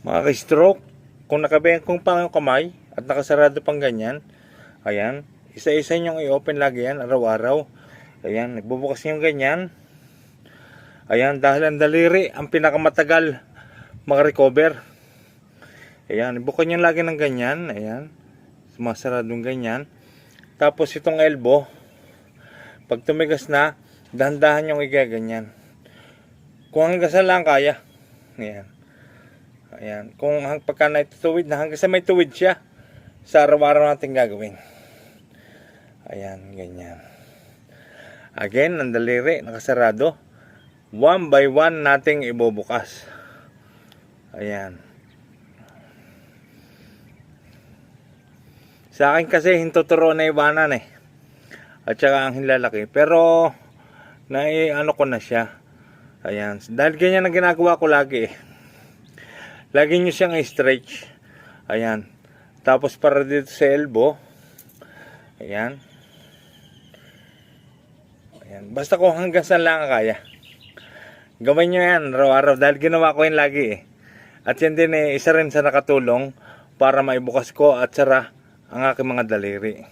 Mga ka-stroke, kung nakabengkong pa yung kamay at nakasarado pang ganyan, ayan, isa-isa nyong i-open lagi yan araw-araw. Ayan, nagbubukas yung ganyan. Ayan, dahil ang daliri ang pinakamatagal mag-recover. Ayan, ibukan nyo lagi ng ganyan. Ayan, sumasaradong ganyan. Tapos itong elbow, pag tumigas na, dahan-dahan yung igaganyan. Kung hanggang sa lang kaya. Ayan. Ayan. Kung pagka naitutuwid na, hanggang sa may tuwid siya, sa araw-araw natin gagawin. Ayan, ganyan. Again, ang daliri, nakasarado. One by one nating ibubukas. Ayan. Sa akin kasi, hintuturo na iwanan eh. At saka ang hinlalaki. Pero, ano ko na siya. Ayan. Dahil ganyan ang ginagawa ko lagi eh. Lagi nyo siyang i-stretch. Ayan. Tapos para dito sa elbow. Ayan. Ayan. Basta kung hanggang saan lang kaya. Gawin nyo yan araw-araw. Dahil ginawa ko yan lagi eh. At yan din eh, isa rin sa nakatulong para maibukas ko at sara ang aking mga daliri.